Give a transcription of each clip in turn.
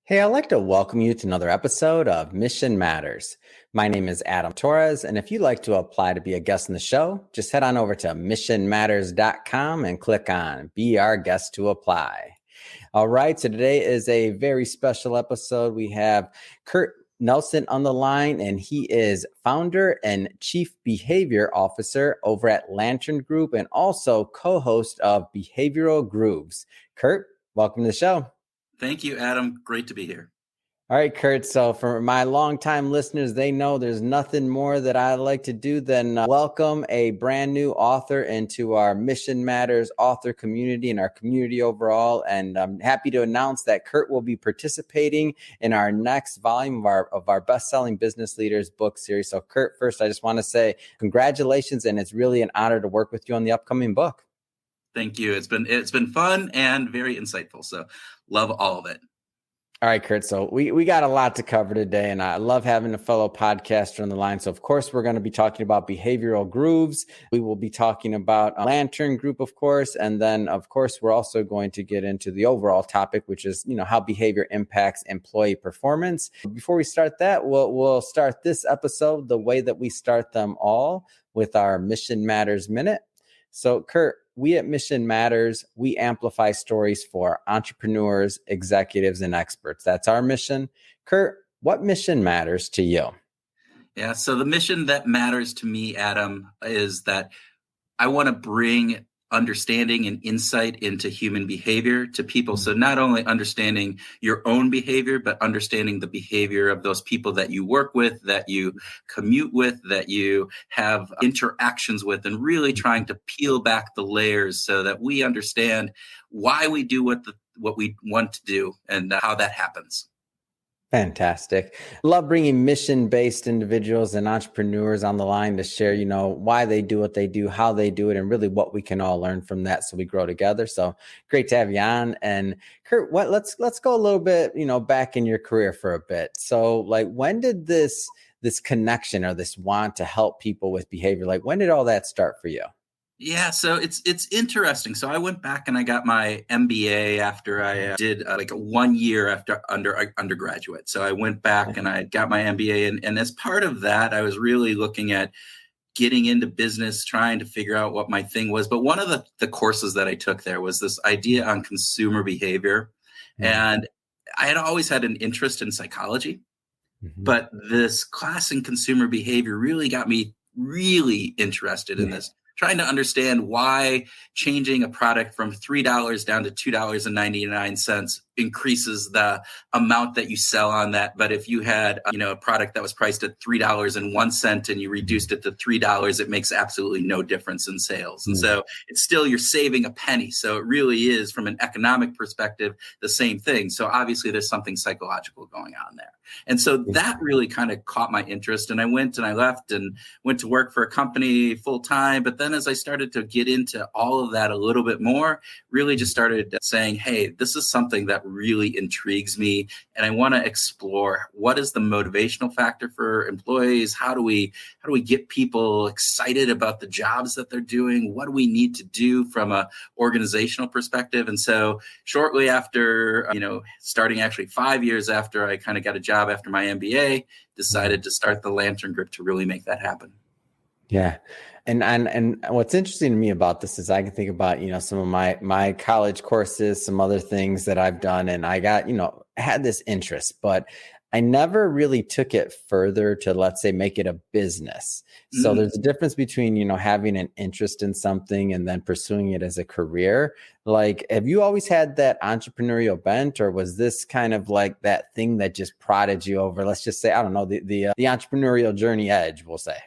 Hey, I'd like to welcome you to another episode of Mission Matters. My name is Adam Torres, and if you'd like to apply to be a guest in the show, just head on over to missionmatters.com and click on Be Our Guest to Apply. All right, so today is a very special episode. We have Kurt Nelson on the line, and he is founder and chief behavior officer over at Lantern Group and also co-host of Behavioral Grooves. Kurt, welcome to the show. Thank you, Adam. Great to be here. All right, Kurt. So for my longtime listeners, they know there's nothing more that I like to do than welcome a brand new author into our Mission Matters author community and our community overall. And I'm happy to announce that Kurt will be participating in our next volume of our best-selling business leaders book series. So Kurt, first, I just want to say congratulations, and it's really an honor to work with you on the upcoming book. Thank you. It's been fun and very insightful. So love all of it. All right, Kurt. So we got a lot to cover today, and I love having a fellow podcaster on the line. So, of course, we're going to be talking about Behavioral Grooves. We will be talking about Lantern Group, of course. And then, of course, we're also going to get into the overall topic, which is, how behavior impacts employee performance. Before we start that, we'll start this episode the way that we start them all, with our Mission Matters Minute. So, Kurt, we at Mission Matters, we amplify stories for entrepreneurs, executives, and experts. That's our mission. Kurt, what mission matters to you? Yeah, so the mission that matters to me, Adam, is that I want to bring understanding and insight into human behavior to people. So not only understanding your own behavior, but understanding the behavior of those people that you work with, that you commute with, that you have interactions with, and really trying to peel back the layers so that we understand why we do what we want to do and how that happens. Fantastic. Love bringing mission-based individuals and entrepreneurs on the line to share, why they do what they do, how they do it, and really what we can all learn from that so we grow together. So great to have you on. And Kurt, let's go a little bit, back in your career for a bit. So when did this connection or this want to help people with behavior, when did all that start for you? Yeah, so it's interesting. So I went back and I got my MBA after I did 1 year after undergraduate. So I went back and I got my MBA, and as part of that, I was really looking at getting into business, trying to figure out what my thing was. But one of the courses that I took there was this idea on consumer behavior, and I had always had an interest in psychology, but this class in consumer behavior really got me really interested in this. Trying to understand why changing a product from $3 down to $2.99 increases the amount that you sell on that. But if you had, a product that was priced at $3.01 and you reduced it to $3, it makes absolutely no difference in sales. And so it's still, you're saving a penny. So it really is, from an economic perspective, the same thing. So obviously there's something psychological going on there. And so that really kind of caught my interest. And I went and I left and went to work for a company full time. But then as I started to get into all of that a little bit more, really just started saying, hey, this is something that really intrigues me. And I want to explore, what is the motivational factor for employees? How do we get people excited about the jobs that they're doing? What do we need to do from a organizational perspective? And so shortly after, starting actually 5 years after I kind of got a job after my MBA, decided to start the Lantern Group to really make that happen. Yeah. And what's interesting to me about this is I can think about, some of my college courses, some other things that I've done, and I got, had this interest, but I never really took it further to, let's say, make it a business. So there's a difference between, having an interest in something and then pursuing it as a career. Have you always had that entrepreneurial bent, or was this kind of like that thing that just prodded you over, let's just say, I don't know, the entrepreneurial journey edge, we'll say?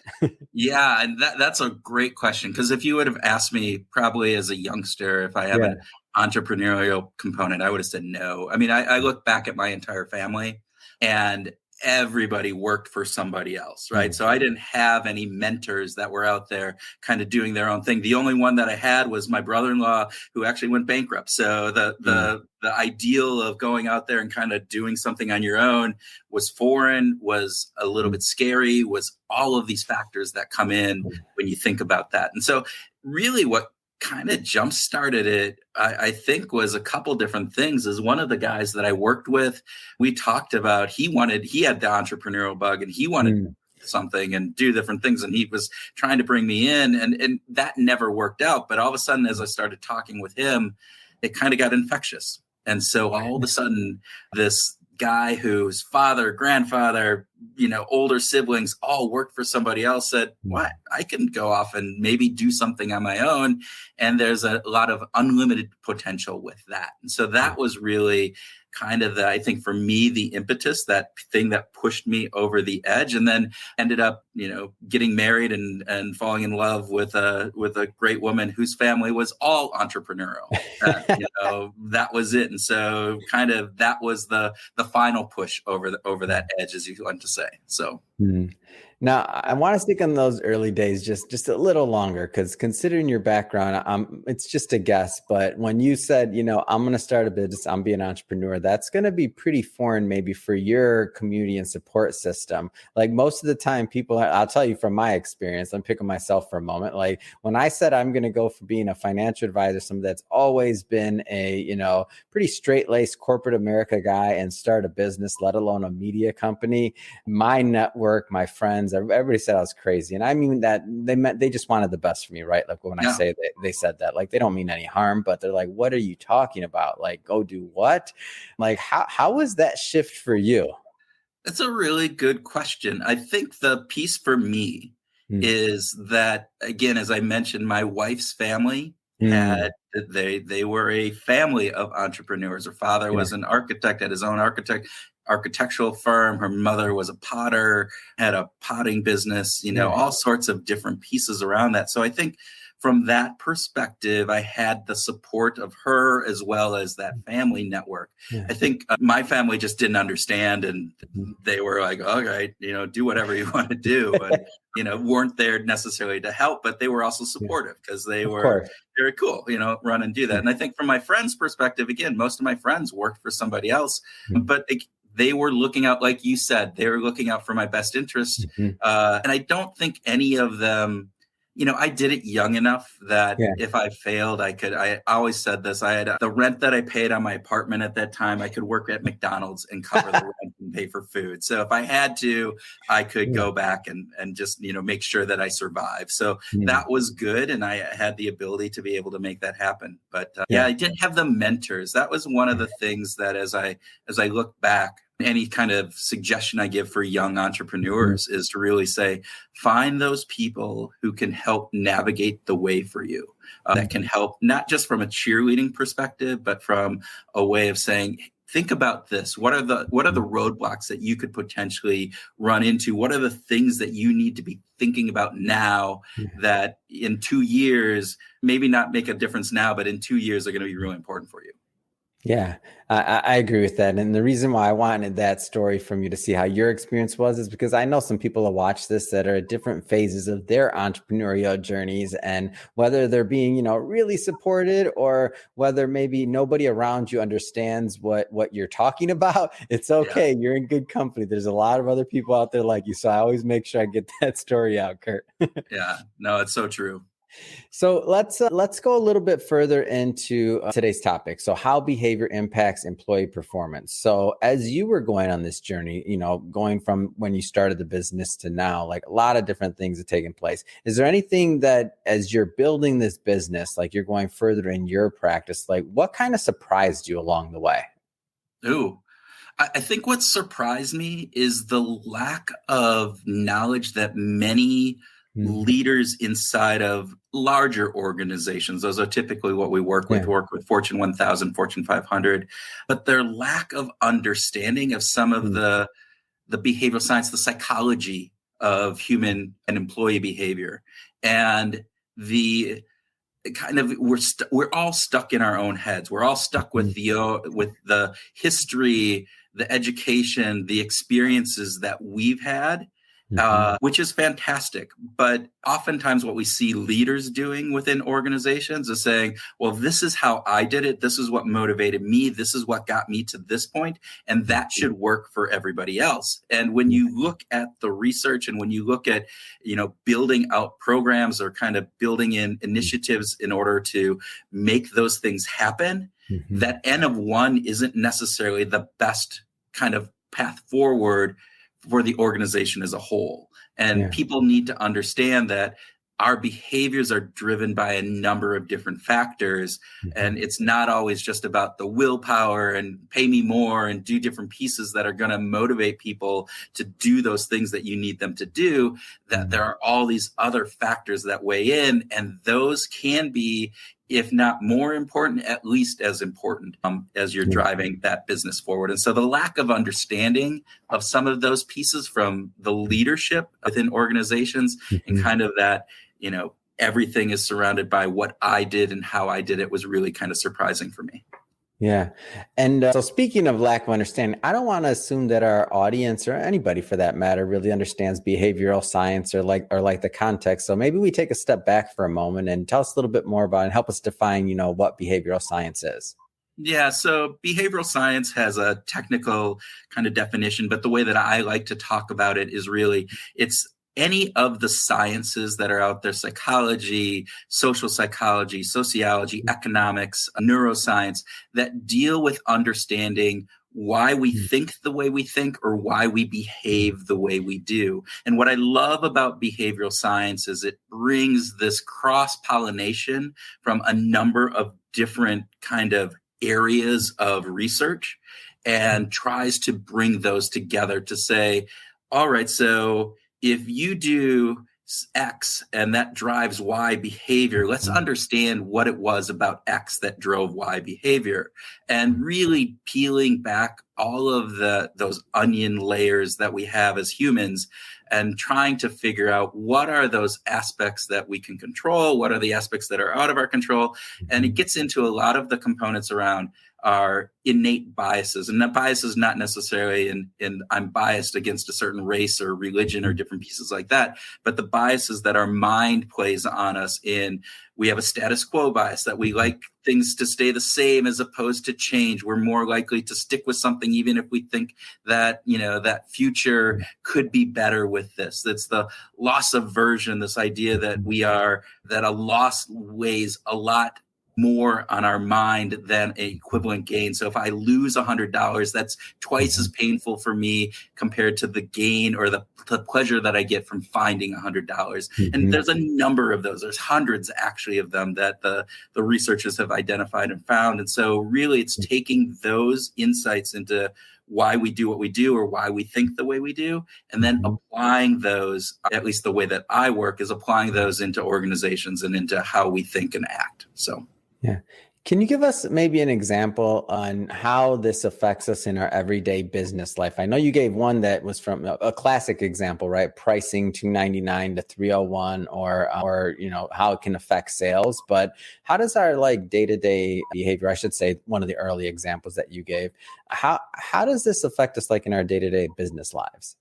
Yeah, and that's a great question, because if you would have asked me probably as a youngster if I have an entrepreneurial component, I would have said no. I mean, I look back at my entire family, and everybody worked for somebody else, right? So I didn't have any mentors that were out there kind of doing their own thing. The only one that I had was my brother-in-law, who actually went bankrupt. So the ideal of going out there and kind of doing something on your own was foreign, was a little bit scary, was all of these factors that come in when you think about that. And so really what kind of jump started it, I think, was a couple different things. Is one of the guys that I worked with, we talked about, he had the entrepreneurial bug and he wanted something and do different things. And he was trying to bring me in, and that never worked out. But all of a sudden, as I started talking with him, it kind of got infectious. And so all of a sudden, this guy whose father, grandfather, older siblings all worked for somebody else said, what? I can go off and maybe do something on my own. And there's a lot of unlimited potential with that. And so that was really kind of I think for me, the impetus, that thing that pushed me over the edge, and then ended up, getting married and falling in love with a great woman whose family was all entrepreneurial. That was it. And so kind of that was the final push over that edge, as you like to say. So. Now, I want to stick on those early days just a little longer, because considering your background, it's just a guess. But when you said, I'm going to start a business, I'm being an entrepreneur, that's going to be pretty foreign maybe for your community and support system. Like most of the time people, I'll tell you from my experience, I'm picking myself for a moment. Like when I said I'm going to go for being a financial advisor, somebody that's always been a, pretty straight-laced corporate America guy, and start a business, let alone a media company, my network, my friends, everybody said I was crazy. And I mean that they just wanted the best for me, right? Like when I say they said that, like they don't mean any harm, but they're like, what are you talking about? Like, go do what? Like, how was that shift for you? That's a really good question. I think the piece for me is that, again, as I mentioned, my wife's family they were a family of entrepreneurs. Her father was an architect, had his own architectural firm. Her mother was a potter, had a potting business, all sorts of different pieces around that. So I think from that perspective, I had the support of her as well as that family network. I think my family just didn't understand, and they were like, all right, do whatever you want to do. And, weren't there necessarily to help, but they were also supportive because they were very cool, run and do that. And I think from my friends' perspective, again, most of my friends worked for somebody else, but they were looking out, like you said, they were looking out for my best interest. And I don't think any of them, I did it young enough that if I failed, I always said this, I had the rent that I paid on my apartment at that time, I could work at McDonald's and cover the rent and pay for food. So if I had to, I could go back and just, make sure that I survived. So that was good. And I had the ability to be able to make that happen. But I didn't have the mentors. That was one of the things that as I look back, any kind of suggestion I give for young entrepreneurs is to really say, find those people who can help navigate the way for you, that can help not just from a cheerleading perspective, but from a way of saying, think about this. What are the roadblocks that you could potentially run into? What are the things that you need to be thinking about now that in 2 years, maybe not make a difference now, but in 2 years are going to be really important for you? Yeah, I agree with that. And the reason why I wanted that story from you to see how your experience was is because I know some people that watch this that are at different phases of their entrepreneurial journeys, and whether they're being, really supported or whether maybe nobody around you understands what you're talking about. It's okay. You're in good company. There's a lot of other people out there like you. So I always make sure I get that story out, Kurt. Yeah, no, it's so true. So let's go a little bit further into today's topic. So how behavior impacts employee performance. So as you were going on this journey, going from when you started the business to now, like a lot of different things have taken place. Is there anything that as you're building this business, like you're going further in your practice, like what kind of surprised you along the way? Ooh. I think what surprised me is the lack of knowledge that many leaders inside of larger organizations, those are typically what we work with Fortune 1000, Fortune 500, but their lack of understanding of some of the behavioral science, the psychology of human and employee behavior, and the kind of we're all stuck in our own heads. We're all stuck with the history, the education, the experiences that we've had. which is fantastic. But oftentimes what we see leaders doing within organizations is saying, well, this is how I did it. This is what motivated me. This is what got me to this point. And that should work for everybody else. And when you look at the research and when you look at, building out programs or kind of building in initiatives in order to make those things happen, that N of 1 isn't necessarily the best kind of path forward for the organization as a whole. And people need to understand that our behaviors are driven by a number of different factors. And it's not always just about the willpower and pay me more and do different pieces that are going to motivate people to do those things that you need them to do, that there are all these other factors that weigh in. And those can be, if not more important, at least as important as you're driving that business forward. And so the lack of understanding of some of those pieces from the leadership within organizations and kind of that, everything is surrounded by what I did and how I did it was really kind of surprising for me. Yeah. And so speaking of lack of understanding, I don't want to assume that our audience or anybody for that matter really understands behavioral science or like the context. So maybe we take a step back for a moment and tell us a little bit more about it and help us define, what behavioral science is. Yeah, so behavioral science has a technical kind of definition, but the way that I like to talk about it is really it's any of the sciences that are out there, psychology, social psychology, sociology, economics, neuroscience, that deal with understanding why we think the way we think or why we behave the way we do. And what I love about behavioral science is it brings this cross-pollination from a number of different kind of areas of research and tries to bring those together to say, all right, so if you do X and that drives Y behavior, let's understand what it was about X that drove Y behavior, and really peeling back all of those onion layers that we have as humans and trying to figure out what are those aspects that we can control, what are the aspects that are out of our control. And it gets into a lot of the components around our innate biases. And that bias is not necessarily in I'm biased against a certain race or religion or different pieces like that, but the biases that our mind plays on us in. We have a status quo bias that we like things to stay the same as opposed to change. We're more likely to stick with something even if we think that, that future could be better with this. That's the loss aversion, this idea that that a loss weighs a lot more on our mind than an equivalent gain. So if I lose $100, that's twice as painful for me compared to the gain or the pleasure that I get from finding $100. And there's a number of those. There's hundreds actually of them that the researchers have identified and found. And so really it's taking those insights into why we do what we do or why we think the way we do, and then applying those, at least the way that I work is applying those into organizations and into how we think and act. So. Yeah. Can you give us maybe an example on how this affects us in our everyday business life? I know you gave one that was from a classic example, right? Pricing 299 to 301 or how it can affect sales. But how does our day-to-day behavior, I should say, one of the early examples that you gave, how does this affect us in our day-to-day business lives?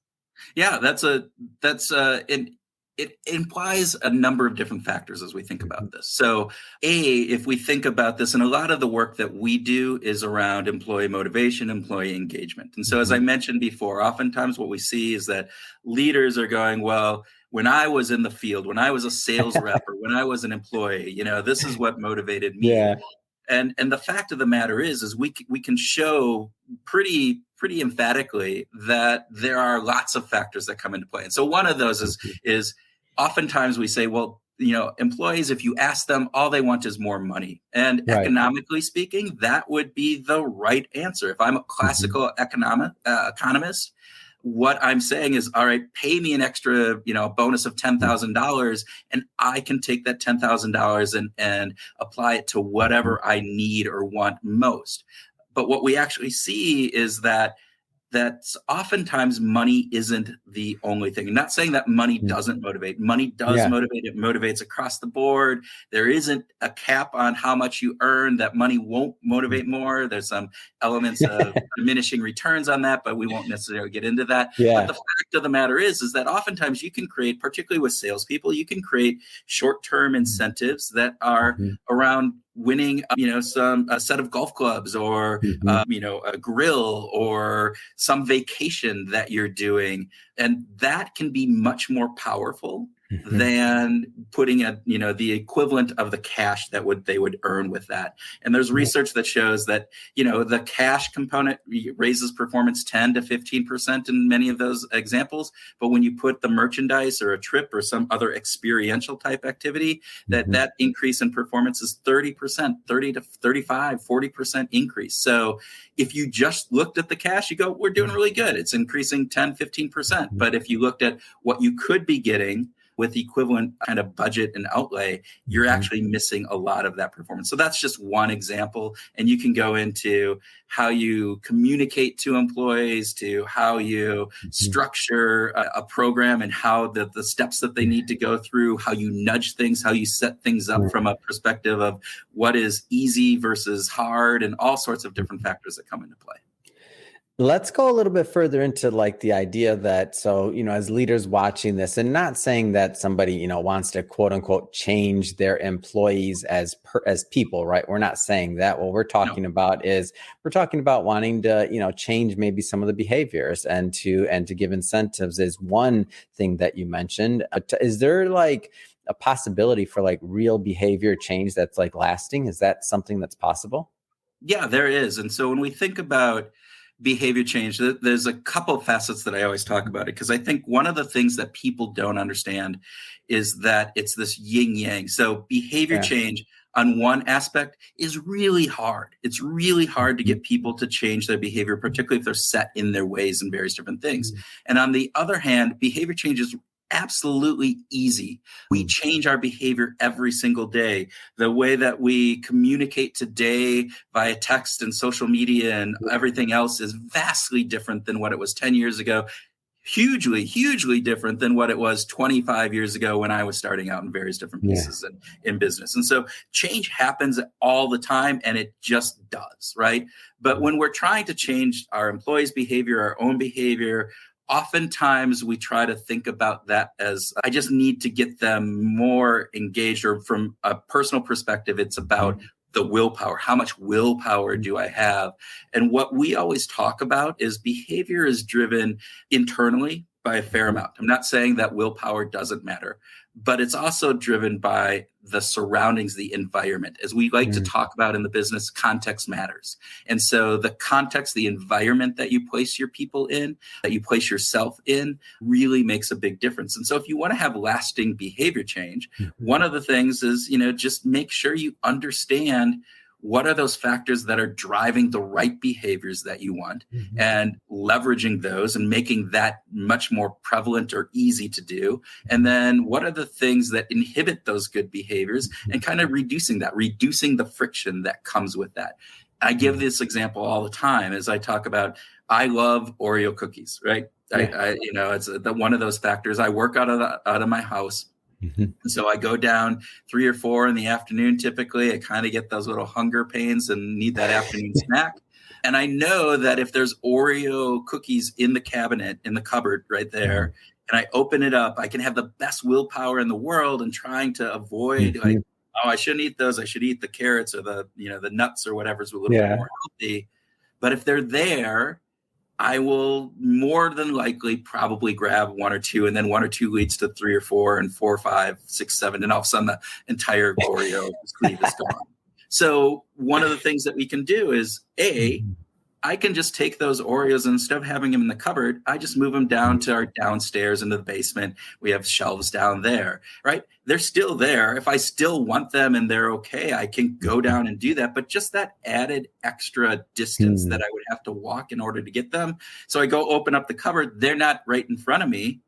Yeah, it implies a number of different factors as we think about this. So if we think about this, and a lot of the work that we do is around employee motivation, employee engagement. And so as I mentioned before, oftentimes what we see is that leaders are going, well, when I was in the field, when I was a sales rep or when I was an employee, this is what motivated me. Yeah. And the fact of the matter is we can show pretty emphatically that there are lots of factors that come into play. And so one of those is oftentimes we say, well, employees, if you ask them, all they want is more money. And economically speaking, that would be the right answer. If I'm a classical economist, what I'm saying is, all right, pay me an extra, bonus of $10,000, and I can take that $10,000 and apply it to whatever I need or want most. But what we actually see is that that oftentimes money isn't the only thing. I'm not saying that money doesn't motivate. Money does motivate. It motivates across the board. There isn't a cap on how much you earn that money won't motivate more. There's some elements of diminishing returns on that, but we won't necessarily get into that. But the fact of the matter is that oftentimes you can create, particularly with salespeople, you can create short-term incentives that are around winning, a set of golf clubs or, a grill or some vacation that you're doing. And that can be much more powerful than putting the equivalent of the cash that they would earn with that. And there's research that shows that, the cash component raises performance 10 to 15% in many of those examples. But when you put the merchandise or a trip or some other experiential type activity, that increase in performance is 30%, 30 to 35, 40% increase. So if you just looked at the cash, you go, we're doing really good. It's increasing 10, 15%. But if you looked at what you could be getting with equivalent kind of budget and outlay, you're actually missing a lot of that performance. So that's just one example. And you can go into how you communicate to employees, to how you structure a program and how the steps that they need to go through, how you nudge things, how you set things up from a perspective of what is easy versus hard, and all sorts of different factors that come into play. Let's go a little bit further into like the idea that, so, as leaders watching this, and not saying that somebody, wants to quote unquote change their employees as people, right? We're not saying that. What we're talking about is we're talking about wanting to, change maybe some of the behaviors and to give incentives is one thing that you mentioned. Is there like a possibility for like real behavior change that's like lasting? Is that something that's possible? Yeah, there is. And so when we think about behavior change, there's a couple of facets that I always talk about it, because I think one of the things that people don't understand is that it's this yin yang. So behavior change on one aspect is really hard. It's really hard to get people to change their behavior, particularly if they're set in their ways in various different things. And on the other hand, behavior change is absolutely easy. We change our behavior every single day. The way that we communicate today via text and social media and everything else is vastly different than what it was 10 years ago. Hugely, hugely different than what it was 25 years ago when I was starting out in various different pieces in business. And so change happens all the time, and it just does, right? But when we're trying to change our employees' behavior, our own behavior, oftentimes we try to think about that as, I just need to get them more engaged, or from a personal perspective, it's about the willpower. How much willpower do I have? And what we always talk about is behavior is driven internally by a fair amount. I'm not saying that willpower doesn't matter, but it's also driven by the surroundings, the environment. As we like to talk about in the business, context matters. And so the context, the environment that you place your people in, that you place yourself in, really makes a big difference. And so if you want to have lasting behavior change, one of the things is, just make sure you understand what are those factors that are driving the right behaviors that you want, and leveraging those and making that much more prevalent or easy to do. And then what are the things that inhibit those good behaviors, and kind of reducing the friction that comes with that. I give this example all the time as I talk about, I love Oreo cookies, right? It's one of those factors. I work out of my house. So I go down 3 or 4 in the afternoon. Typically, I kind of get those little hunger pains and need that afternoon snack. And I know that if there's Oreo cookies in the cabinet, in the cupboard right there, and I open it up, I can have the best willpower in the world and trying to avoid I shouldn't eat those. I should eat the carrots or the nuts or whatever's a little bit more healthy. But if they're there, I will more than likely probably grab 1 or 2, and then 1 or 2 leads to 3 or 4, and 4, 5, 6, 7, and all of a sudden the entire Oreo sleeve is gone. So one of the things that we can do is I can just take those Oreos, and instead of having them in the cupboard, I just move them down to our downstairs into the basement. We have shelves down there, right? They're still there. If I still want them and they're okay, I can go down and do that. But just that added extra distance that I would have to walk in order to get them. So I go open up the cupboard. They're not right in front of me.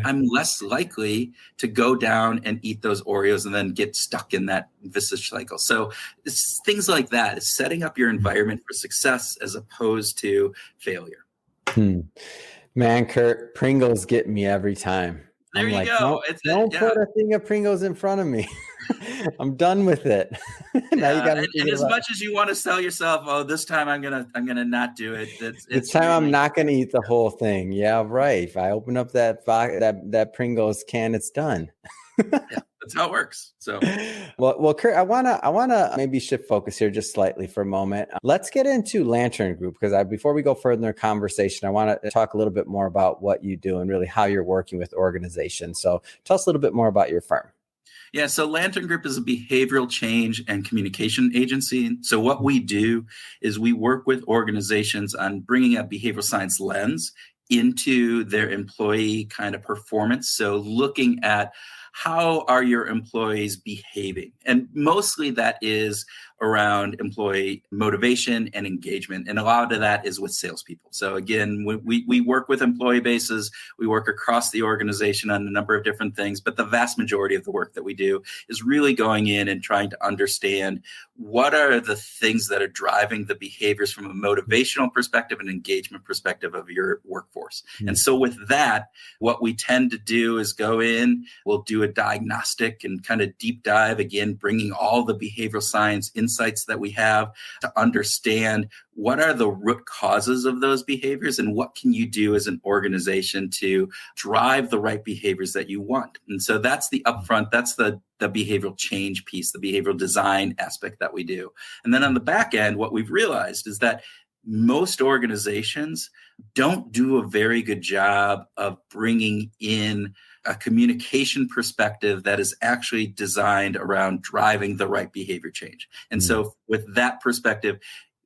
I'm less likely to go down and eat those Oreos and then get stuck in that vicious cycle. So it's things like that. It's setting up your environment for success as opposed to failure. Hmm. Man, Kurt, Pringles get me every time. There I'm you like, go. don't Yeah. put a thing of Pringles in front of me. I'm done with it. Now you Yeah, got me and thinking as about much as you want to sell yourself, oh, this time I'm gonna not do it. this It's time. I'm really not going to eat the whole thing. Yeah, right. If I open up that Pringles can, it's done. yeah, that's how it works. So Well, Kurt, I wanna maybe shift focus here just slightly for a moment. Let's get into Lantern Group because before we go further in the conversation, I want to talk a little bit more about what you do and really how you're working with organizations. So, tell us a little bit more about your firm. yeah, so Lantern Group is a behavioral change and communication agency. So what we do is we work with organizations on bringing a behavioral science lens into their employee kind of performance. So looking at how are your employees behaving? And mostly that is around employee motivation and engagement. And a lot of that is with salespeople. So again, we work with employee bases, we work across the organization on a number of different things, but the vast majority of the work that we do is really going in and trying to understand what are the things that are driving the behaviors from a motivational perspective and engagement perspective of your workforce. Mm. And so with that, what we tend to do is go in, we'll do a diagnostic and kind of deep dive, again, bringing all the behavioral science insights that we have to understand what are the root causes of those behaviors and what can you do as an organization to drive the right behaviors that you want. And so that's the upfront, that's the behavioral change piece, the behavioral design aspect that we do. And then on the back end, what we've realized is that most organizations don't do a very good job of bringing in a communication perspective that is actually designed around driving the right behavior change. And so with that perspective,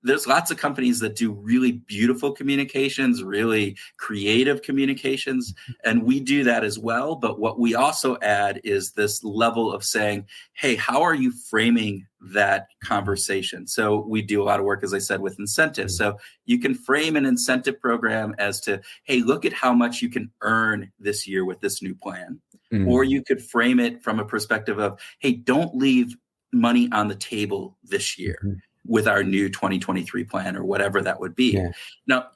there's lots of companies that do really beautiful communications, really creative communications, and we do that as well. But what we also add is this level of saying, hey, how are you framing that conversation? So we do a lot of work, as I said, with incentives. So you can frame an incentive program as to, hey, look at how much you can earn this year with this new plan. Or you could frame it from a perspective of, hey, don't leave money on the table this year with our new 2023 plan or whatever that would be. Yeah. Now,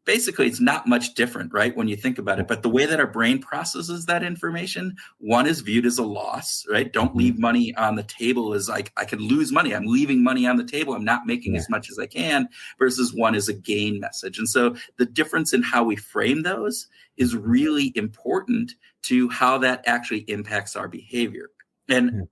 basically, it's not much different, right, when you think about it. But the way that our brain processes that information, one is viewed as a loss, right? Don't leave money on the table is like, I could lose money. I'm leaving money on the table. I'm not making as much as I can, versus one is a gain message. And so the difference in how we frame those is really important to how that actually impacts our behavior. And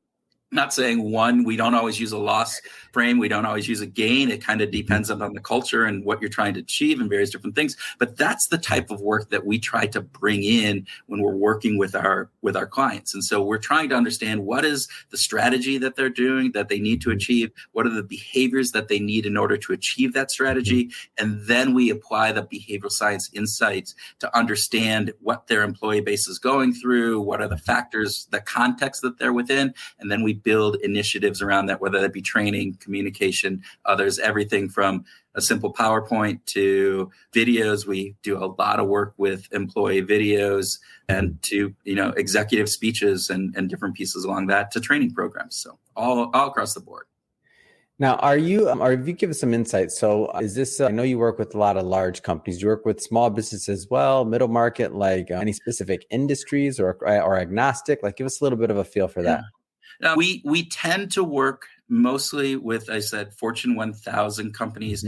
not saying one, we don't always use a loss frame. We don't always use a gain. It kind of depends on the culture and what you're trying to achieve and various different things. But that's the type of work that we try to bring in when we're working with our clients. And so we're trying to understand what is the strategy that they're doing that they need to achieve. What are the behaviors that they need in order to achieve that strategy? And then we apply the behavioral science insights to understand what their employee base is going through, what are the factors, the context that they're within, and then we build initiatives around that, whether that be training, communication, others, everything from a simple PowerPoint to videos. We do a lot of work with employee videos and to, executive speeches and different pieces along that to training programs. So all across the board. Now, or if you give us some insight. So is this, I know you work with a lot of large companies. You work with small businesses as well, middle market, like any specific industries or agnostic? Like, give us a little bit of a feel for that. We tend to work mostly with, I said, Fortune 1000 companies.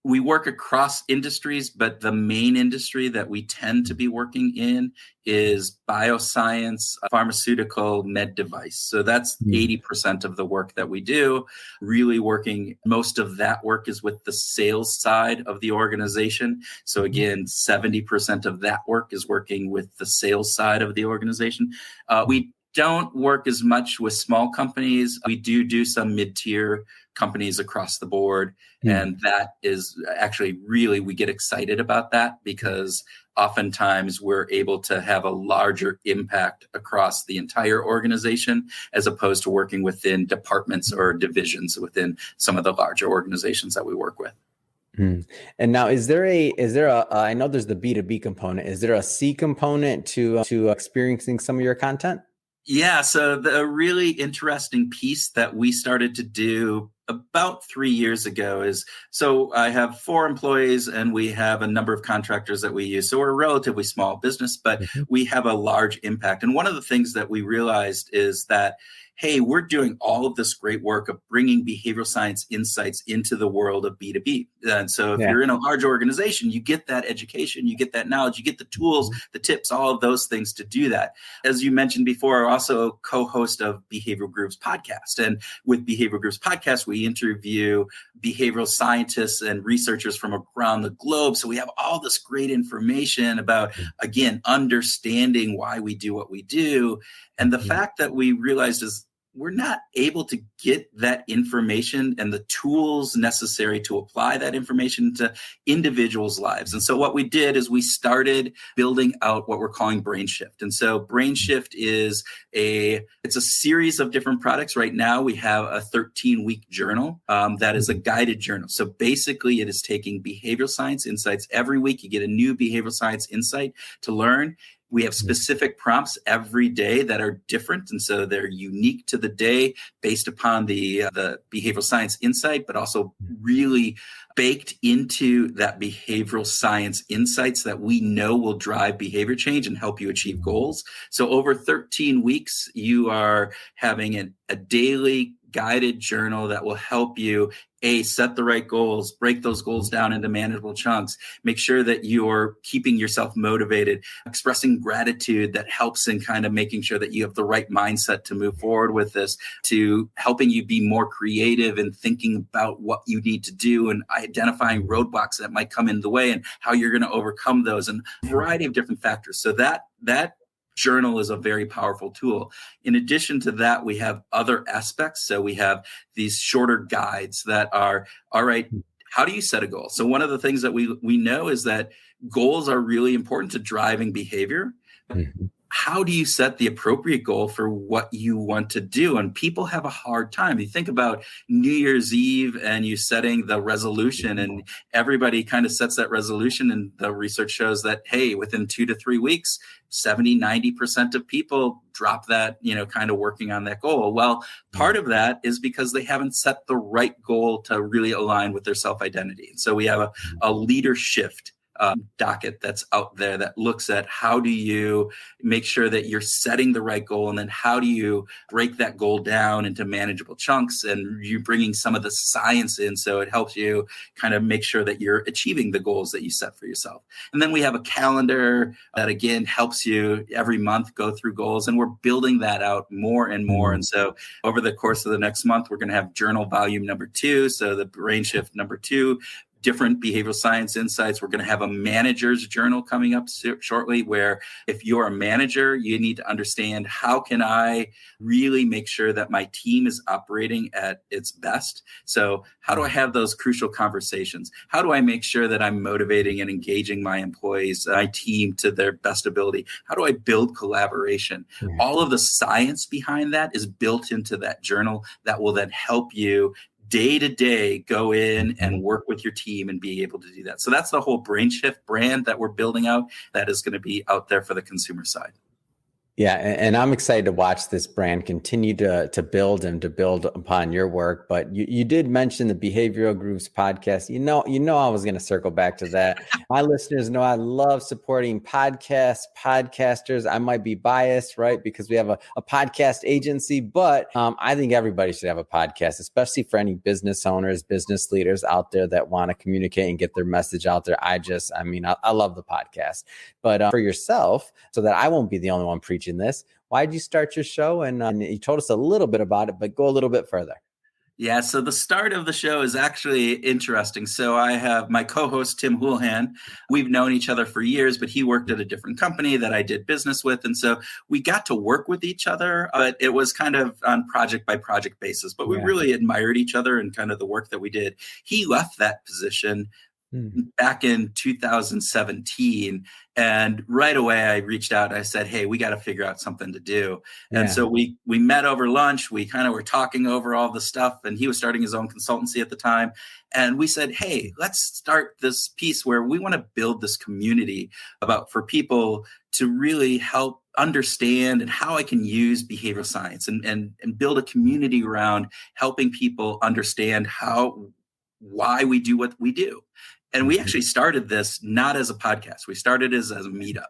We work across industries, but the main industry that we tend to be working in is bioscience, pharmaceutical, med device. So that's 80% of the work that we do. Really working, most of that work is with the sales side of the organization. So again, 70% of that work is working with the sales side of the organization. We don't work as much with small companies. We do some mid-tier companies across the board. And that is actually really, we get excited about that because oftentimes we're able to have a larger impact across the entire organization as opposed to working within departments or divisions within some of the larger organizations that we work with. And now, is there a? I know there's the B2B component. Is there a C component to experiencing some of your content? Yeah, so the really interesting piece that we started to do about 3 years ago is, so I have 4 employees and we have a number of contractors that we use. So we're a relatively small business, but we have a large impact. And one of the things that we realized is that, hey, we're doing all of this great work of bringing behavioral science insights into the world of B2B. And so if you're in a large organization, you get that education, you get that knowledge, you get the tools, the tips, all of those things to do that. As you mentioned before, I'm also a co-host of Behavioral Grooves podcast. And with Behavioral Grooves podcast, we interview behavioral scientists and researchers from around the globe. So we have all this great information about, again, understanding why we do what we do. And the fact that we realized is we're not able to get that information and the tools necessary to apply that information to individuals' lives. And so what we did is we started building out what we're calling BrainShift. And so BrainShift is it's a series of different products. Right now, we have a 13-week journal that is a guided journal. So basically, it is taking behavioral science insights. Every week, you get a new behavioral science insight to learn. We have specific prompts every day that are different. And so they're unique to the day based upon the behavioral science insight, but also really baked into that behavioral science insights that we know will drive behavior change and help you achieve goals. So over 13 weeks, you are having a daily guided journal that will help you set the right goals, break those goals down into manageable chunks, make sure that you're keeping yourself motivated, expressing gratitude that helps in kind of making sure that you have the right mindset to move forward with this, to helping you be more creative and thinking about what you need to do and identifying roadblocks that might come in the way and how you're going to overcome those, and a variety of different factors. So that journal is a very powerful tool. In addition to that, we have other aspects. So we have these shorter guides that are, all right, how do you set a goal? So one of the things that we know is that goals are really important to driving behavior. How do you set the appropriate goal for what you want to do? And people have a hard time. You think about New Year's Eve and you setting the resolution, and everybody kind of sets that resolution. And the research shows that, hey, within 2 to 3 weeks, 70-90% of people drop that, kind of working on that goal. Well, part of that is because they haven't set the right goal to really align with their self-identity. And so we have a leader shift docket that's out there that looks at how do you make sure that you're setting the right goal, and then how do you break that goal down into manageable chunks, and you bringing some of the science in so it helps you kind of make sure that you're achieving the goals that you set for yourself. And then we have a calendar that again helps you every month go through goals, and we're building that out more and more. And so over the course of the next month, we're going to have journal volume number 2, so the BrainShift number 2, different behavioral science insights. We're going to have a manager's journal coming up shortly, where if you're a manager, you need to understand, how can I really make sure that my team is operating at its best? So how do I have those crucial conversations? How do I make sure that I'm motivating and engaging my employees, my team, to their best ability? How do I build collaboration? All of the science behind that is built into that journal that will then help you day to day go in and work with your team and be able to do that. So that's the whole BrainShift brand that we're building out that is going to be out there for the consumer side. Yeah, and I'm excited to watch this brand continue to build and to build upon your work. But you did mention the Behavioral Grooves podcast. You know, I was going to circle back to that. My listeners know I love supporting podcasts, podcasters. I might be biased, right, because we have a podcast agency, but I think everybody should have a podcast, especially for any business owners, business leaders out there that want to communicate and get their message out there. I love the podcast. But for yourself, so that I won't be the only one preaching this, why did you start your show? And you told us a little bit about it, but go a little bit further. Yeah, so the start of the show is actually interesting. So I have my co-host, Tim Houlihan. We've known each other for years, but he worked at a different company that I did business with. And so we got to work with each other, but it was kind of on project by project basis. But we really admired each other and kind of the work that we did. He left that position back in 2017. And right away I reached out. I said, hey, we got to figure out something to do. Yeah. And so we met over lunch. We kind of were talking over all the stuff, and he was starting his own consultancy at the time. And we said, hey, let's start this piece where we want to build this community for people to really help understand and how I can use behavioral science and build a community around helping people understand why we do what we do. And we actually started this not as a podcast. We started as a meetup.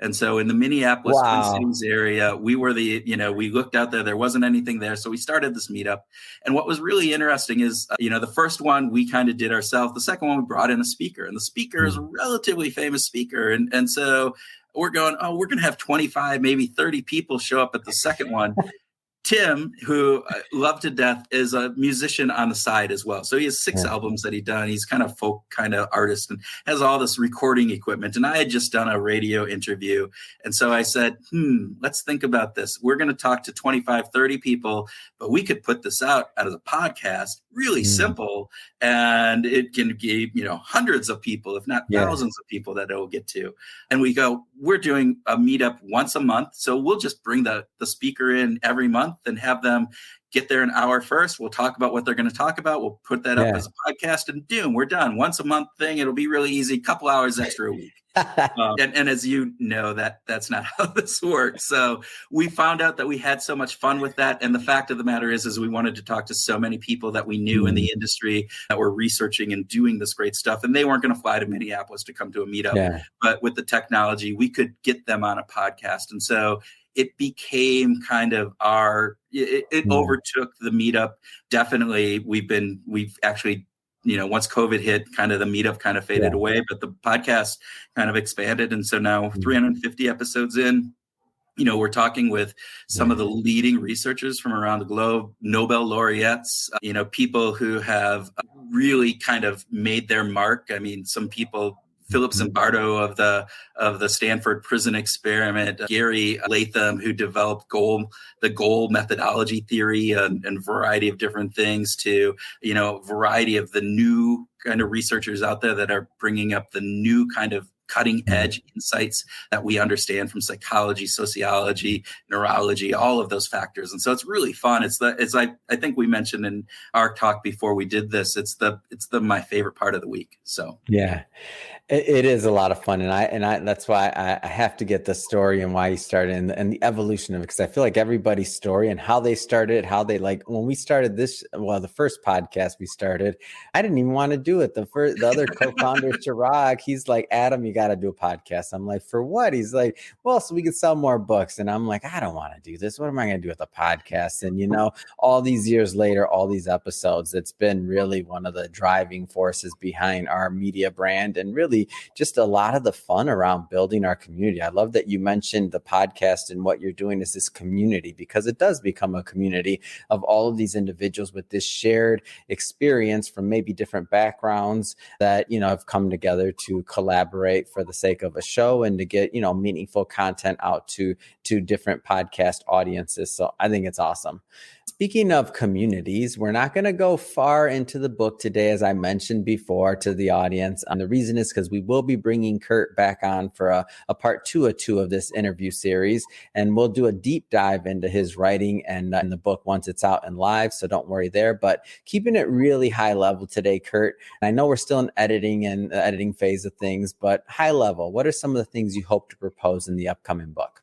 And so in the Minneapolis, Twin Cities area, we were we looked out there wasn't anything there. So we started this meetup. And what was really interesting is, the first one we kind of did ourselves. The second one, we brought in a speaker, and the speaker is a relatively famous speaker. And so we're going to have 25, maybe 30 people show up at the second one. Tim, who I love to death, is a musician on the side as well. So he has 6 albums that he's done. He's kind of folk kind of artist and has all this recording equipment. And I had just done a radio interview. And so I said, let's think about this. We're going to talk to 25, 30 people, but we could put this out as a podcast, really simple. And it can give, hundreds of people, if not thousands of people that it will get to. And we go, we're doing a meetup once a month. So we'll just bring the speaker in every month and have them get there an hour first. We'll talk about what they're going to talk about. We'll put that up as a podcast, and we're done. Once a month thing. It'll be really easy. Couple hours extra a week. And as you know, that's not how this works. So we found out that we had so much fun with that. And the fact of the matter is we wanted to talk to so many people that we knew in the industry that were researching and doing this great stuff. And they weren't going to fly to Minneapolis to come to a meetup. Yeah. But with the technology, we could get them on a podcast. And so it became kind of it overtook the meetup. Definitely, we've actually, once COVID hit, kind of the meetup kind of faded away, but the podcast kind of expanded. And so now 350 episodes in, we're talking with some of the leading researchers from around the globe, Nobel laureates, people who have really kind of made their mark. I mean, some people, Philip Zimbardo of the Stanford Prison Experiment, Gary Latham, who developed the goal methodology theory and a variety of different things, to a variety of the new kind of researchers out there that are bringing up the new kind of cutting edge insights that we understand from psychology, sociology, neurology, all of those factors. And so it's really fun. I think we mentioned in our talk before we did this, it's my favorite part of the week. So yeah. It is a lot of fun, and I that's why I have to get the story and why you started and the evolution of it, because I feel like everybody's story and how they started, how they when we started the first podcast we started, I didn't even want to do it. The other co-founder, Chirag, he's like, Adam, you got to do a podcast. I'm like, for what? He's like, well, so we can sell more books. And I'm like, I don't want to do this. What am I going to do with a podcast? And all these years later, all these episodes, it's been really one of the driving forces behind our media brand, and really just a lot of the fun around building our community. I love that you mentioned the podcast, and what you're doing is this community, because it does become a community of all of these individuals with this shared experience from maybe different backgrounds that, have come together to collaborate for the sake of a show and to get, meaningful content out to different podcast audiences. So I think it's awesome. Speaking of communities, we're not going to go far into the book today, as I mentioned before to the audience. And the reason is because we will be bringing Kurt back on for a part 2 of this interview series. And we'll do a deep dive into his writing and the book once it's out and live. So don't worry there. But keeping it really high level today, Kurt. And I know we're still in editing phase of things, but high level, what are some of the things you hope to propose in the upcoming book?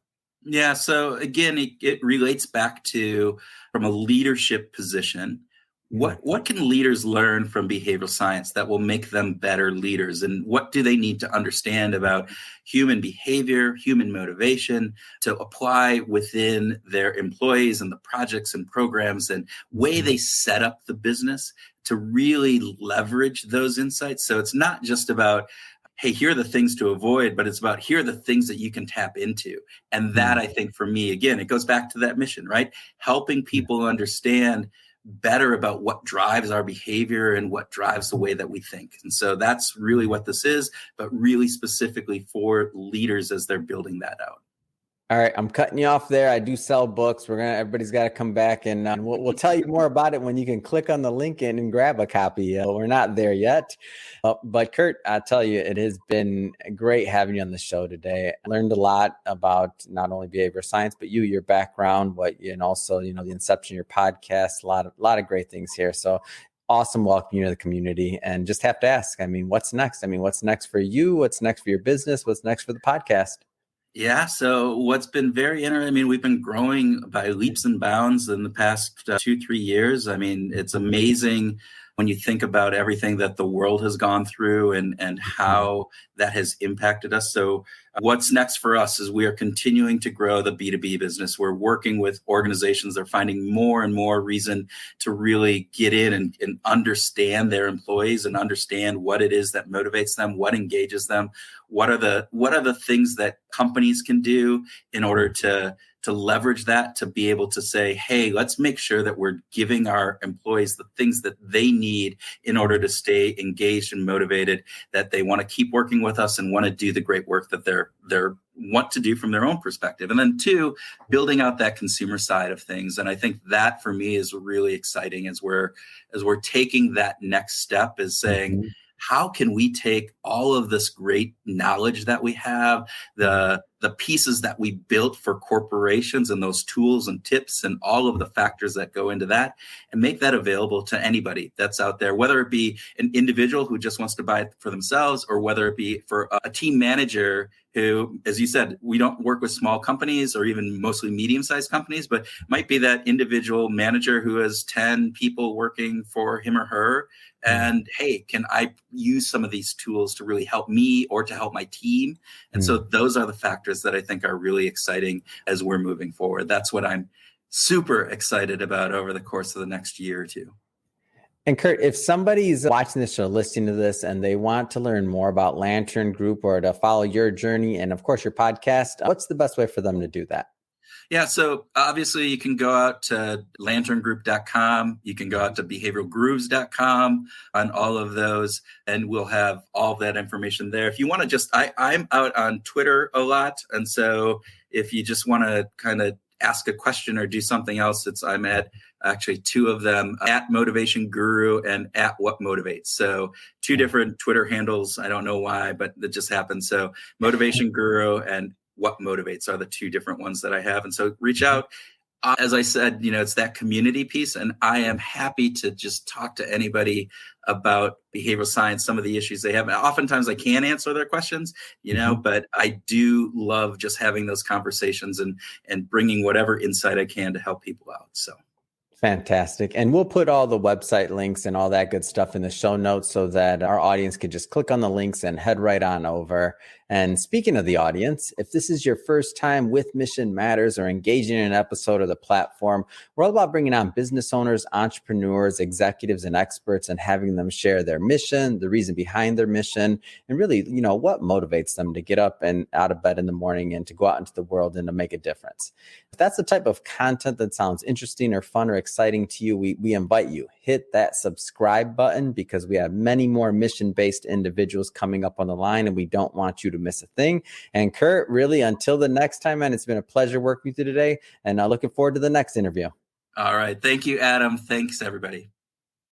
Yeah. So again, it relates back to, from a leadership position, what can leaders learn from behavioral science that will make them better leaders? And what do they need to understand about human behavior, human motivation, to apply within their employees and the projects and programs and way they set up the business to really leverage those insights? So it's not just about, hey, here are the things to avoid, but it's about, here are the things that you can tap into. And that, I think, for me, again, it goes back to that mission, right? Helping people understand better about what drives our behavior and what drives the way that we think. And so that's really what this is, but really specifically for leaders as they're building that out. All right, I'm cutting you off there. I do sell books. Everybody's got to come back, and we'll tell you more about it when you can click on the link and grab a copy. We're not there yet, but Kurt, I tell you, it has been great having you on the show today. I learned a lot about not only behavioral science, but your background, and also the inception of your podcast. A lot of great things here. So awesome welcoming you to the community, and just have to ask. I mean, what's next? What's next for you? What's next for your business? What's next for the podcast? Yeah. So what's been very interesting, we've been growing by leaps and bounds in the past 2-3 years. It's amazing when you think about everything that the world has gone through and how that has impacted us. So what's next for us is we are continuing to grow the B2B business. We're working with organizations that are finding more and more reason to really get in and understand their employees and understand what it is that motivates them, what engages them, what are the things that companies can do in order to leverage that, to be able to say, hey, let's make sure that we're giving our employees the things that they need in order to stay engaged and motivated, that they want to keep working with us and want to do the great work that they're want to do from their own perspective. And then 2, building out that consumer side of things. And I think that for me is really exciting as we're taking that next step, is saying, how can we take all of this great knowledge that we have, the pieces that we built for corporations and those tools and tips and all of the factors that go into that, and make that available to anybody that's out there, whether it be an individual who just wants to buy it for themselves, or whether it be for a team manager who, as you said, we don't work with small companies or even mostly medium-sized companies, but might be that individual manager who has 10 people working for him or her. And hey, can I use some of these tools to really help me or to help my team? And so those are the factors that I think are really exciting as we're moving forward. That's what I'm super excited about over the course of the next year or two. And Kurt, if somebody's watching this or listening to this and they want to learn more about Lantern Group or to follow your journey and, of course, your podcast, what's the best way for them to do that? Yeah, so obviously you can go out to lanterngroup.com. You can go out to behavioralgrooves.com on all of those, and we'll have all that information there. If you want to I'm out on Twitter a lot. And so if you just want to kind of ask a question or do something else, I'm at actually 2 of them, at Motivation Guru and at What Motivates. So 2 different Twitter handles. I don't know why, but it just happened. So Motivation Guru and What Motivates are the 2 different ones that I have. And so reach out. As I said, it's that community piece, and I am happy to just talk to anybody about behavioral science, some of the issues they have. Oftentimes I can't answer their questions, but I do love just having those conversations and bringing whatever insight I can to help people out. So. Fantastic. And we'll put all the website links and all that good stuff in the show notes so that our audience could just click on the links and head right on over. And speaking of the audience, if this is your first time with Mission Matters or engaging in an episode of the platform, we're all about bringing on business owners, entrepreneurs, executives, and experts and having them share their mission, the reason behind their mission, and really, what motivates them to get up and out of bed in the morning and to go out into the world and to make a difference. If that's the type of content that sounds interesting or fun or exciting to you, we invite you. Hit that subscribe button, because we have many more mission-based individuals coming up on the line, and we don't want you to miss a thing. And Kurt, really, until the next time, man, it's been a pleasure working with you today, and looking forward to the next interview. All right. Thank you, Adam. Thanks, everybody.